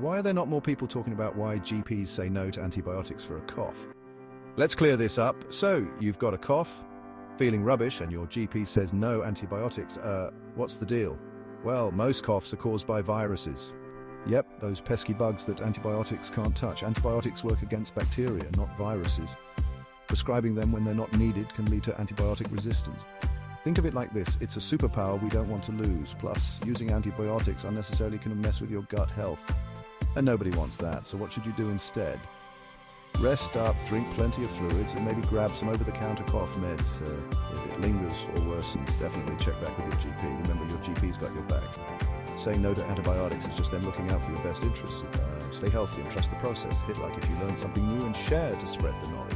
why are there not more people talking about why GPs say no to antibiotics for a cough? Let's clear this up. So, you've got a cough, feeling rubbish, and your GP says no antibiotics. What's the deal? Well, most coughs are caused by viruses. Yep, those pesky bugs that antibiotics can't touch. Antibiotics work against bacteria, not viruses. Prescribing them when they're not needed can lead to antibiotic resistance. Think of it like this, it's a superpower we don't want to lose. Plus, using antibiotics unnecessarily can mess with your gut health. And nobody wants that, so what should you do instead? Rest up, drink plenty of fluids, and maybe grab some over-the-counter cough meds. If it lingers or worsens, definitely check back with your GP. Remember, your GP's got your back. Saying no to antibiotics is just them looking out for your best interests. Stay healthy and trust the process. Hit like if you learned something new and share to spread the knowledge.